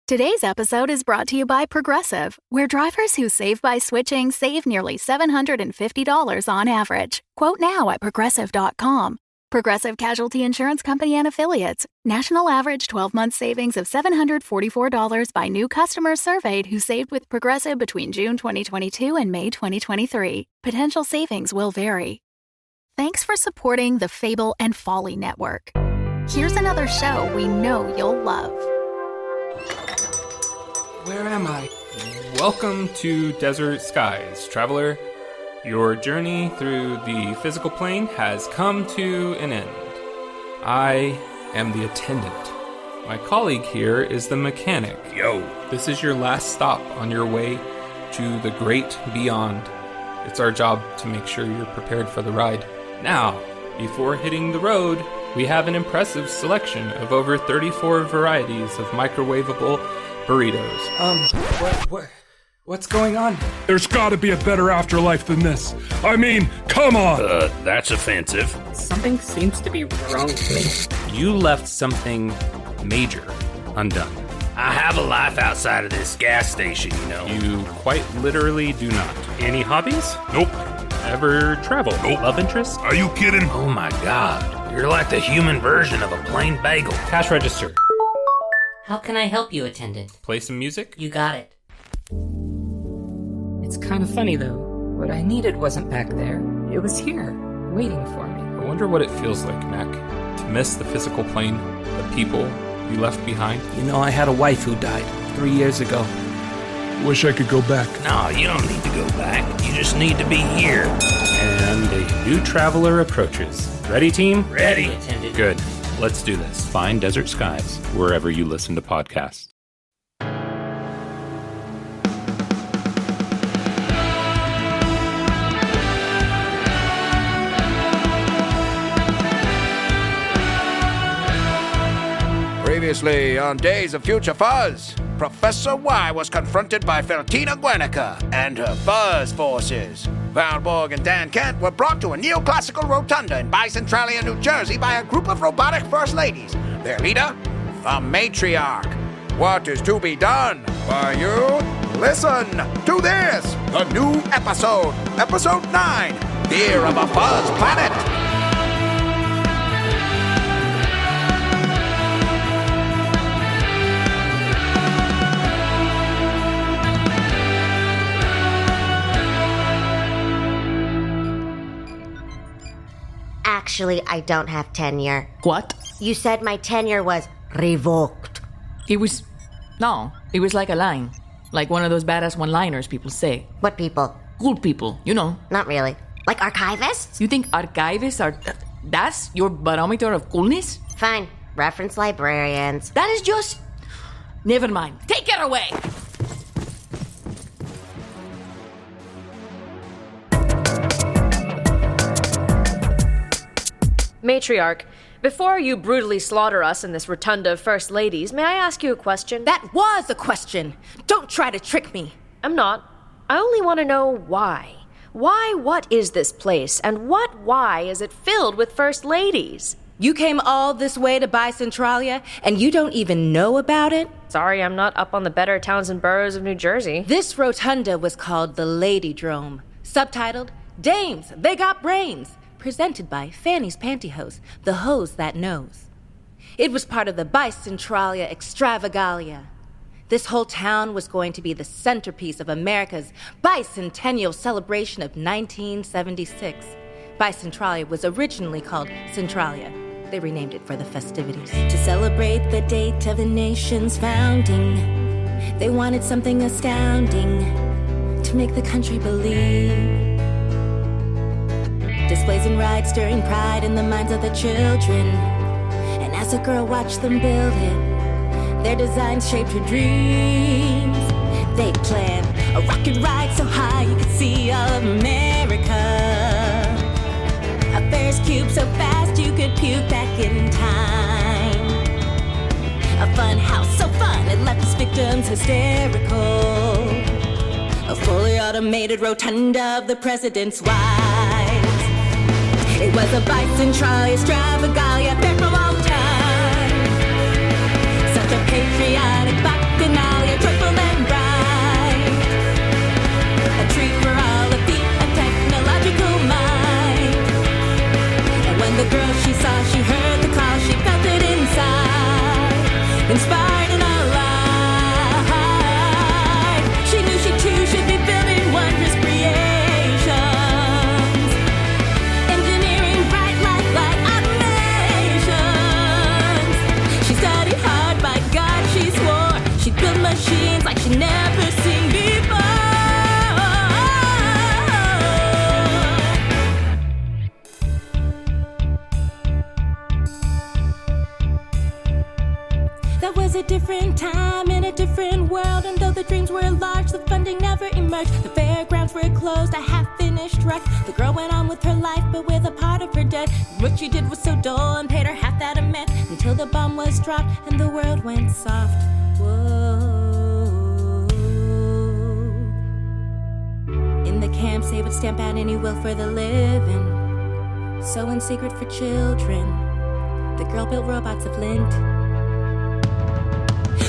Today's episode is brought to you by Progressive, where drivers who save by switching save nearly $750 on average. Quote now at Progressive.com. Progressive Casualty Insurance Company and Affiliates. National average 12-month savings of $744 by new customers surveyed who saved with Progressive between June 2022 and May 2023. Potential savings will vary. Thanks for supporting the Fable and Folly Network. Here's another show we know you'll love. Where am I? Welcome to Desert Skies, traveler. Your journey through the physical plane has come to an end. I am the attendant. My colleague here is the mechanic. Yo. This is your last stop on your way to the great beyond. It's our job to make sure you're prepared for the ride. Now, before hitting the road, we have an impressive selection of over 34 varieties of microwavable burritos. What's going on? There's gotta be a better afterlife than this. I mean, come on! That's offensive. Something seems to be wrong with me. You left something major undone. I have a life outside of this gas station, you know. You quite literally do not. Any hobbies? Nope. Ever travel? Nope. Love interest? Are you kidding? Oh my god. You're like the human version of a plain bagel. Cash register. How can I help you, attendant? Play some music? You got it. It's kind of funny, though. What I needed wasn't back there. It was here, waiting for me. I wonder what it feels like, Mac, to miss the physical plane, the people you left behind. You know, I had a wife who died 3 years ago. Wish I could go back. No, you don't need to go back. You just need to be here. And a new traveler approaches. Ready, team? Ready. Attendant. Good. Let's do this. Find Desert Skies wherever you listen to podcasts. Previously on Days of Future Fuzz, Professor Y was confronted by Feltina Guernica and her Fuzz Forces. Valborg and Dankent were brought to a neoclassical Rotunda in Bicentralia, New Jersey by a group of robotic first ladies. Their leader, the Matriarch. What is to be done? Why, you listen to this, the new episode, Episode 9, Fear of a Fuzz Planet. Actually, I don't have tenure. What? You said my tenure was revoked. It was like a line. Like one of those badass one-liners people say. What people? Cool people, you know. Not really. Like archivists? You think archivists are... that's your barometer of coolness? Fine. Reference librarians. That is just... Never mind. Take it away! Matriarch, before you brutally slaughter us in this rotunda of first ladies, may I ask you a question? That was a question! Don't try to trick me! I'm not. I only want to know why. What is this place, and why is it filled with first ladies? You came all this way to Bicentralia, and you don't even know about it? Sorry, I'm not up on the better towns and boroughs of New Jersey. This rotunda was called the Ladydrome, subtitled, Dames, They Got Brains, presented by Fanny's Pantyhose, the hose that knows. It was part of the Bicentralia Extravagalia. This whole town was going to be the centerpiece of America's bicentennial celebration of 1976. Bicentralia was originally called Centralia. They renamed it for the festivities. To celebrate the date of the nation's founding, they wanted something astounding to make the country believe. Displays and rides stirring pride in the minds of the children. And as a girl watched them build it, their designs shaped her dreams. They planned a rocket ride so high you could see all of America. A Ferris cube so fast you could puke back in time. A fun house so fun it left its victims hysterical. A fully automated rotunda of the president's wives. It was a Bicentralia Extravagalia fair for all time. Such a patriotic bacchanal. machines like she'd never seen before. That was a different time in a different world, and though the dreams were large, the funding never emerged. The fairgrounds were closed, a half-finished wreck. The girl went on with her life, but with a part of her dead. What she did was so dull and paid her half that amount, until the bomb was dropped and the world went soft. Whoa. In the camps they would stamp out any will for the living, so in secret for children, the girl built robots of lint.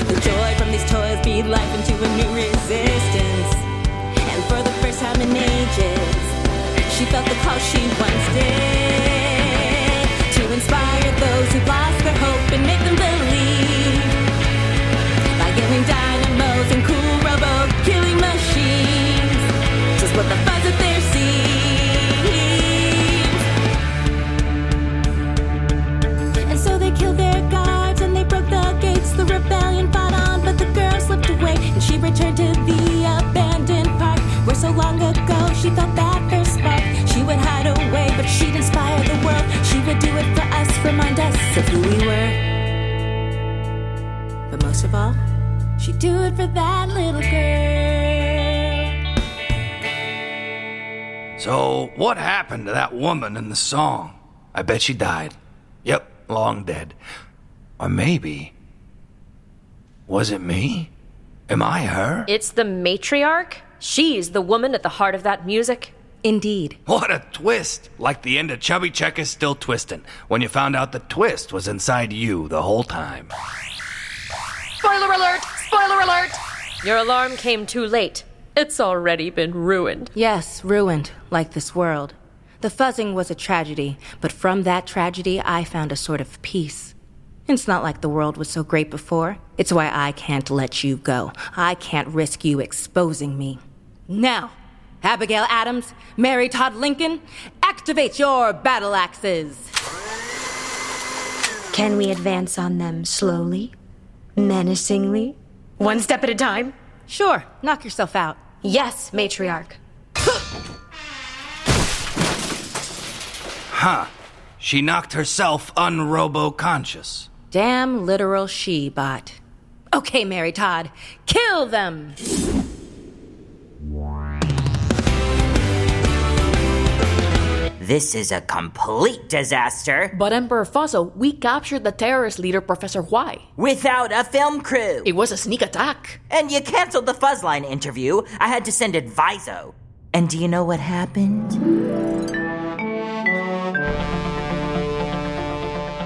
The joy from these toys breathed life into a new resistance. And for the first time in ages, she felt the call she once did, to inspire those who've lost their hope and make them believe, by giving dynamos and cool robo-killing machines just what the fuzz of their seams. And so they killed their guards and they broke the gates. The rebellion fought on, but the girl slipped away, and she returned to the abandoned park where so long ago she felt that first spark. She would hide away, but she'd inspire the world. She would do it for us, remind us of who we were. But most of all, she'd do it for that little girl. So, what happened to that woman in the song? I bet she died. Yep, long dead. Or maybe... was it me? Am I her? It's the Matriarch? She's the woman at the heart of that music? Indeed. What a twist! Like the end of Chubby Checkers Still Twistin', when you found out the twist was inside you the whole time. Spoiler alert! Spoiler alert! Your alarm came too late. It's already been ruined. Yes, ruined, like this world. The fuzzing was a tragedy, but from that tragedy I found a sort of peace. It's not like the world was so great before. It's why I can't let you go. I can't risk you exposing me. Now, Abigail Adams, Mary Todd Lincoln, activate your battle axes. Can we advance on them slowly? Menacingly? One step at a time? Sure, knock yourself out. Yes, Matriarch. Huh. She knocked herself unrobo-conscious. Damn literal she-bot. Okay, Mary Todd, kill them! This is a complete disaster. But Emperor Fuzzo, we captured the terrorist leader, Professor Y. Without a film crew. It was a sneak attack. And you canceled the Fuzzline interview. I had to send Adviso. And do you know what happened?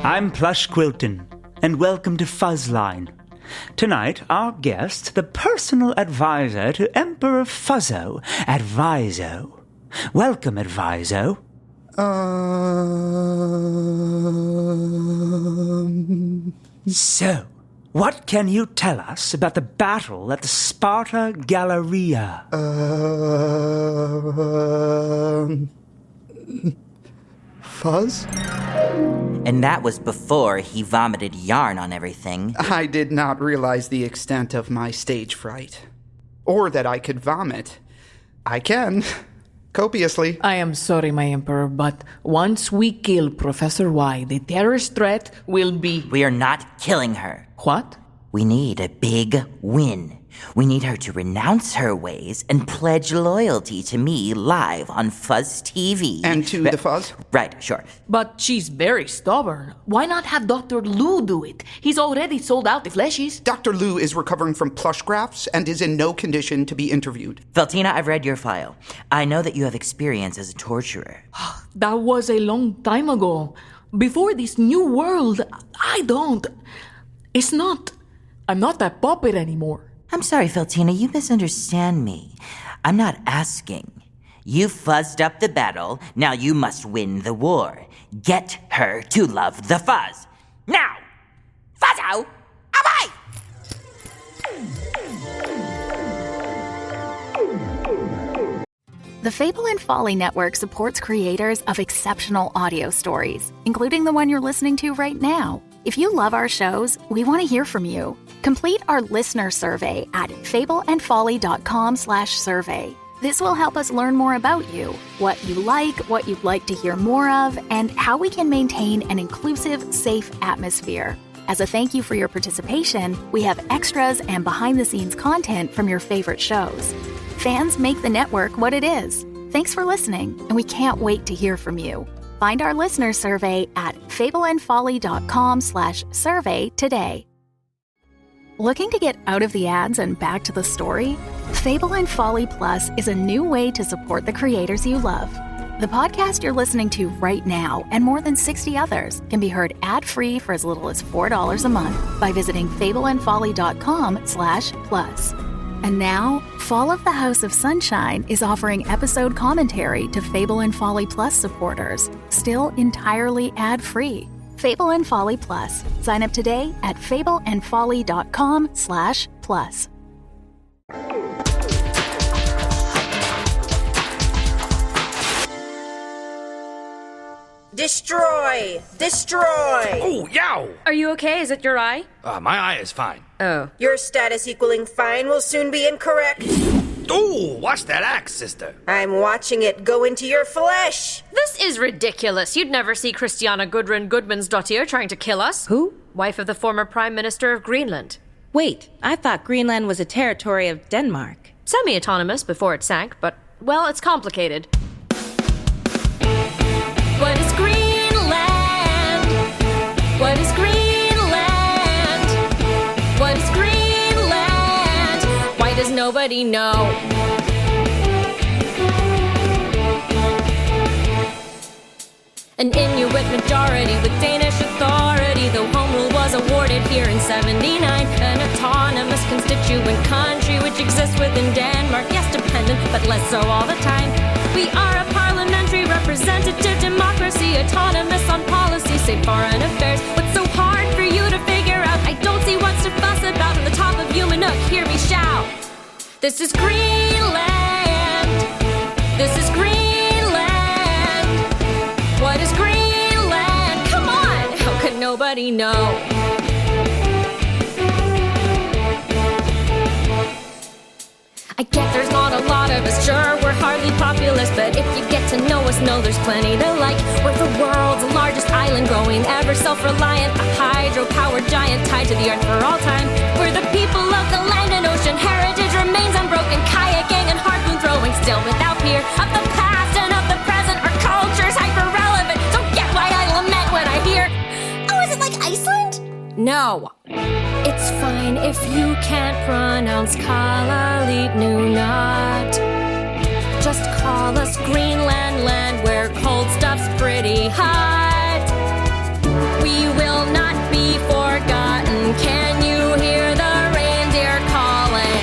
I'm Plush Quilton, and welcome to Fuzzline. Tonight, our guest, the personal advisor to Emperor Fuzzo, Adviso. Welcome, Adviso. So, what can you tell us about the battle at the Sparta Galleria? Fuzz? And that was before he vomited yarn on everything. I did not realize the extent of my stage fright. Or that I could vomit. I can. Copiously. I am sorry, my Emperor, but once we kill Professor Y, the terrorist threat will be... We are not killing her. What? We need a big win. We need her to renounce her ways and pledge loyalty to me live on Fuzz TV. And to the Fuzz? Right, sure. But she's very stubborn. Why not have Dr. Lou do it? He's already sold out the fleshies. Dr. Lou is recovering from plush grafts and is in no condition to be interviewed. Feltina, I've read your file. I know that you have experience as a torturer. That was a long time ago. Before this new world, I don't. It's not. I'm not that puppet anymore. I'm sorry, Feltina, you misunderstand me. I'm not asking. You fuzzed up the battle, now you must win the war. Get her to love the fuzz. Now! Fuzzo! Away! The Fable and Folly Network supports creators of exceptional audio stories, including the one you're listening to right now. If you love our shows, we want to hear from you. Complete our listener survey at fableandfolly.com/survey. This will help us learn more about you, what you like, what you'd like to hear more of, and how we can maintain an inclusive, safe atmosphere. As a thank you for your participation, we have extras and behind-the-scenes content from your favorite shows. Fans make the network what it is. Thanks for listening, and we can't wait to hear from you. Find our listener survey at fableandfolly.com/survey today. Looking to get out of the ads and back to the story? Fable and Folly Plus is a new way to support the creators you love. The podcast you're listening to right now and more than 60 others can be heard ad-free for as little as $4 a month by visiting fableandfolly.com/plus. And now, Fall of the House of Sunshine is offering episode commentary to Fable and Folly Plus supporters, still entirely ad-free. Fable and Folly Plus. Sign up today at fableandfolly.com/plus. Destroy! Destroy! Oh, yow! Are you okay? Is it your eye? My eye is fine. Oh. Your status equaling fine will soon be incorrect. Ooh, watch that axe, sister. I'm watching it go into your flesh. This is ridiculous. You'd never see Christiana Gudrun Gudmundsdottir trying to kill us. Who? Wife of the former Prime Minister of Greenland. Wait, I thought Greenland was a territory of Denmark. Semi-autonomous before it sank, but, well, it's complicated. What is Greenland? What is Greenland? What is Greenland? Why does nobody know? An Inuit majority with Danish authority, though home rule was awarded here in 79. An autonomous constituent country which exists within Denmark, yes, dependent, but less so all the time. We are a parliamentary representative democracy, autonomous on policy, save foreign affairs. What's so hard for you to figure out? I don't see what's to fuss about. On the top of human nook, hear me shout. This is Greenland. This is Greenland. What is Greenland? Come on! How could nobody know? I get there's not a lot of us, sure, we're hardly populous, but if you get to know us, know there's plenty to like. We're the world's largest island, growing ever self-reliant, a hydro-powered giant tied to the earth for all time. We're the people of the land and ocean, heritage remains unbroken, kayaking and harpoon throwing, still without fear of the past and of the present. Our culture's hyper-relevant, don't get why I lament when I hear, oh, is it like Iceland? No. It's fine if you can't pronounce Kalalit Nunat. Just call us Greenland land where cold stuff's pretty hot. We will not be forgotten. Can you hear the reindeer calling?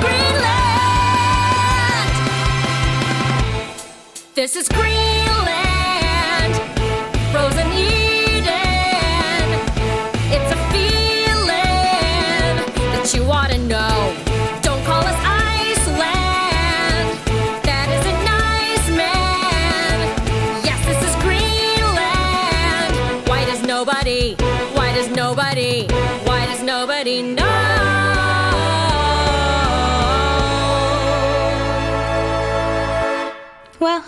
Greenland! This is Greenland, frozen Eden. It's a feeling that you ought to know. Don't call us Iceland, that isn't nice, man. Yes, this is Greenland. Why does nobody know? Well,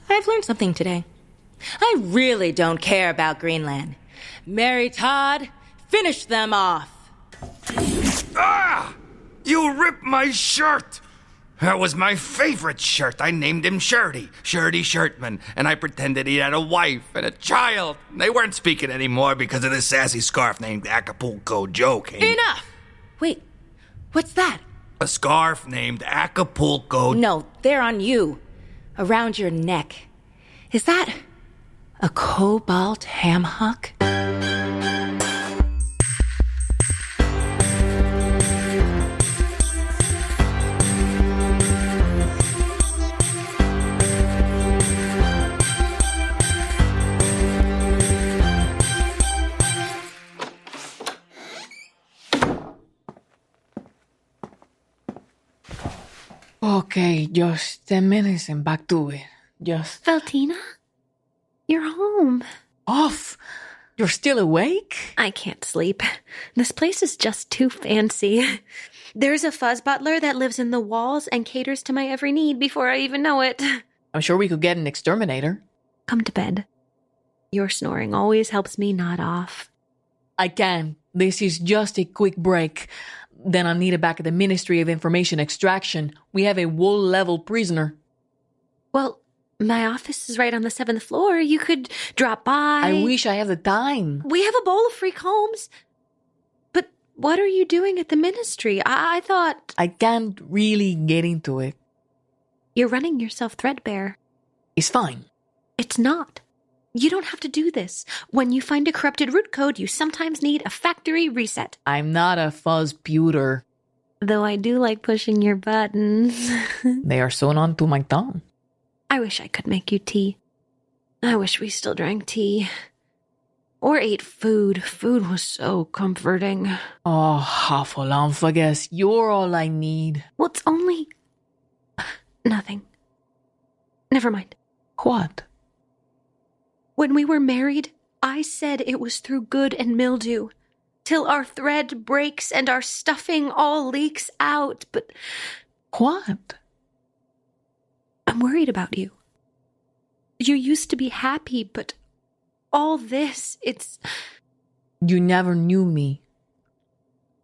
I've learned something today. I really don't care about Greenland. Mary Todd, finish them off. Ah! You ripped my shirt! That was my favorite shirt. I named him Shirty Shirtman, and I pretended he had a wife and a child. They weren't speaking anymore because of this sassy scarf named Acapulco Joe came. Enough! Wait, what's that? A scarf named Acapulco. No, they're on you. Around your neck. Is that a cobalt ham hock? Okay, just 10 minutes and back to it. Just... Feltina? You're home. Off! You're still awake? I can't sleep. This place is just too fancy. There's a fuzz butler that lives in the walls and caters to my every need before I even know it. I'm sure we could get an exterminator. Come to bed. Your snoring always helps me nod off. I can. This is just a quick break. Then I'm needed back at the Ministry of Information Extraction. We have a wall-level prisoner. Well, my office is right on the 7th floor. You could drop by. I wish I had the time. We have a bowl of free combs. But what are you doing at the Ministry? I thought... I can't really get into it. You're running yourself threadbare. It's fine. It's not. You don't have to do this. When you find a corrupted root code, you sometimes need a factory reset. I'm not a fuzzputer. Though I do like pushing your buttons. They are sewn onto my tongue. I wish I could make you tea. I wish we still drank tea. Or ate food. Food was so comforting. Oh, Haffalanfagas, you're all I need. Well, it's only... nothing. Never mind. What? When we were married, I said it was through good and mildew, till our thread breaks and our stuffing all leaks out, but... What? I'm worried about you. You used to be happy, but all this, it's... You never knew me.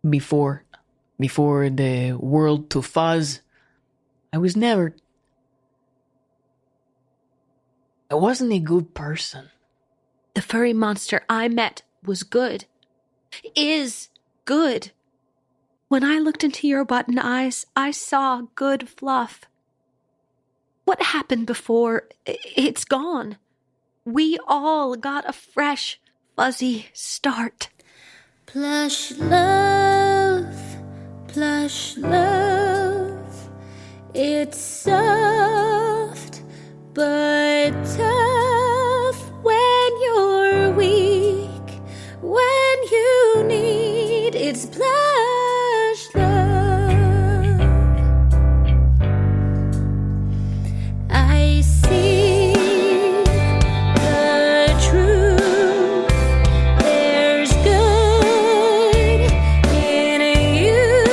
Before the world to Fuzz, I wasn't a good person. The furry monster I met was good. Is good. When I looked into your button eyes, I saw good fluff. What happened before? It's gone. We all got a fresh, fuzzy start. Plush love, it's soft but tough when you're weak, when you need its plush love. I see the truth, there's good in you,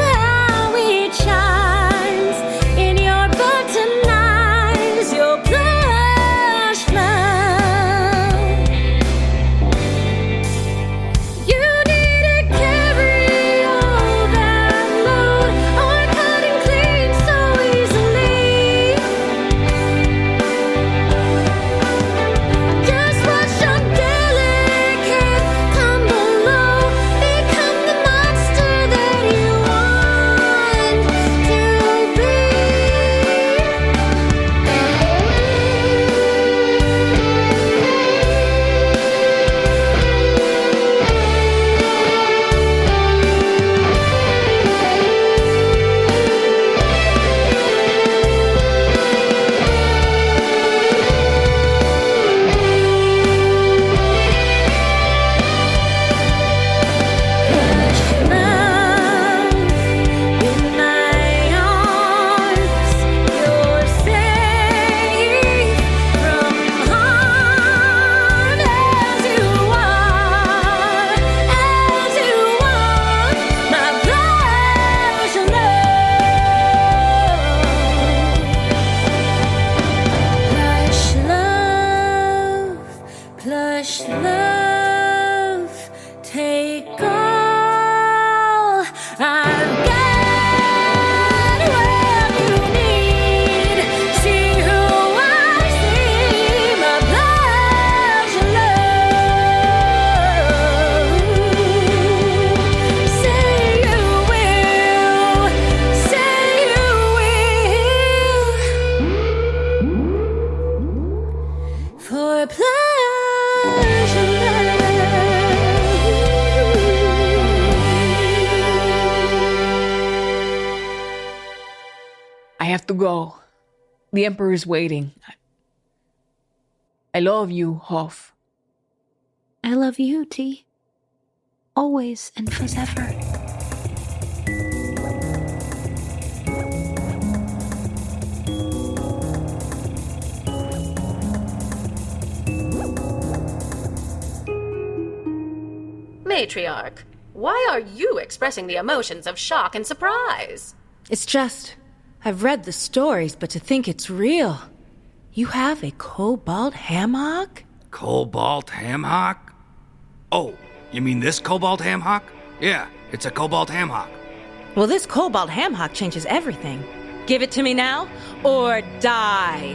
how it shines in your button eyes, your plush love. You need to carry all that load, or cutting clean so easily. Just watch your delicate come below, become the monster that you want to be. In my arms, you're safe from harm as you are, my plush love. Plush love, take all I've got, what you need. See who I see, my plush love. Say you will, say you will. For plush love. I have to go. The Emperor is waiting. I love you, Hoff. I love you, T. Always and forever. Matriarch, why are you expressing the emotions of shock and surprise? It's just, I've read the stories, but to think it's real. You have a cobalt hammock? Cobalt hammock? Oh, you mean this cobalt hammock? Yeah, it's a cobalt hammock. Well, this cobalt hammock changes everything. Give it to me now, or die.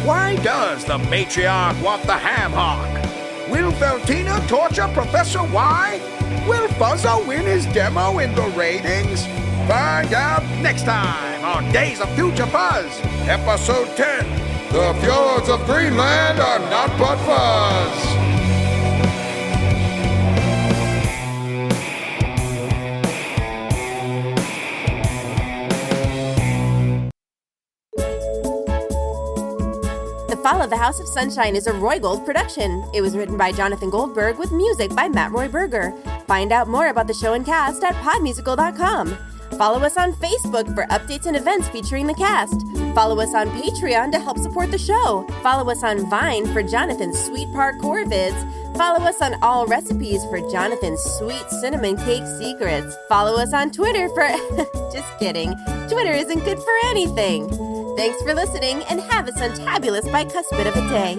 Why does the Matriarch want the hammock? Will Feltina torture Professor Y? Will Fuzzo win his demo in the ratings? Find out next time on Days of Future Fuzz, Episode 10. The fjords of Greenland are not but fuzz. The Fall of the House of Sunshine is a Roy Gold production. It was written by Jonathan Goldberg with music by Matt Roy Berger. Find out more about the show and cast at podmusical.com. Follow us on Facebook for updates and events featuring the cast. Follow us on Patreon to help support the show. Follow us on Vine for Jonathan's sweet parkour vids. Follow us on All Recipes for Jonathan's sweet cinnamon cake secrets. Follow us on Twitter for... Just kidding. Twitter isn't good for anything. Thanks for listening, and have a suntabulous bicuspid of a day.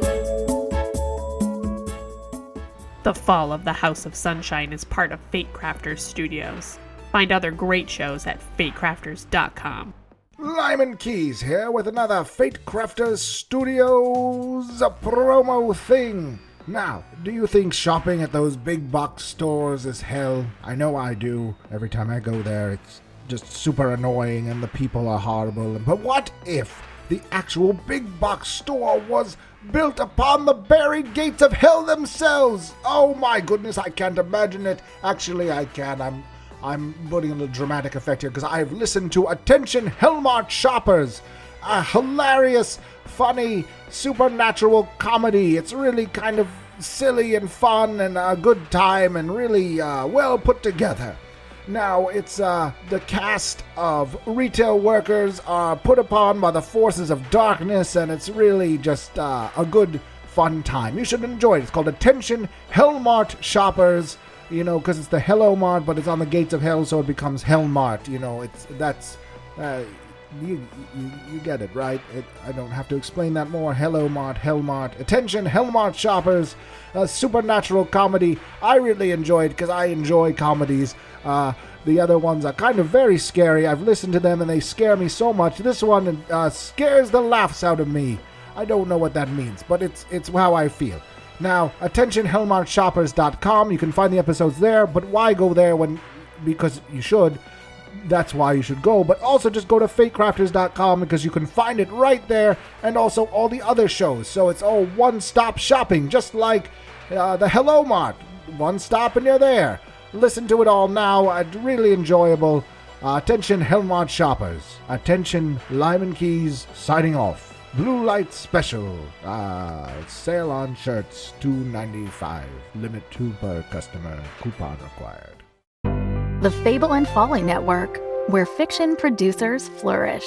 The Fall of the House of Sunshine is part of Fatecrafters Studios. Find other great shows at fatecrafters.com. Lyman Keys here with another Fatecrafters Studios promo thing. Now, do you think shopping at those big box stores is hell? I know I do. Every time I go there, it's just super annoying and the people are horrible. But what if the actual big box store was built upon the buried gates of hell themselves? Oh my goodness, I can't imagine it. Actually, I can. I'm putting a little dramatic effect here because I've listened to Attention Hellmart Shoppers, a hilarious, funny, supernatural comedy. It's really kind of silly and fun and a good time and really well put together. Now, it's the cast of retail workers are put upon by the forces of darkness, and it's really just a good, fun time. You should enjoy it. It's called Attention Hellmart Shoppers, you know, because it's the Hello Mart, but it's on the gates of hell, so it becomes Hellmart. You know, you get it, right? I don't have to explain that more. Hello Mart, Hellmart. Attention Hellmart Shoppers, a supernatural comedy. I really enjoyed because I enjoy comedies. The other ones are kind of very scary. I've listened to them and they scare me so much. This one scares the laughs out of me. I don't know what that means, but it's how I feel. Now, attentionhellmartshoppers.com. You can find the episodes there, but why go there because you should. That's why you should go. But also just go to fatecrafters.com because you can find it right there, and also all the other shows. So it's all one-stop shopping, just like the Hello Mart. One stop and you're there. Listen to it all now. It's really enjoyable. Attention Hellmart Shoppers. Attention Lyman Keys signing off. Blue Light Special. Sale on shirts $2.95. Limit 2 per customer. Coupon required. The Fable and Folly Network, where fiction producers flourish.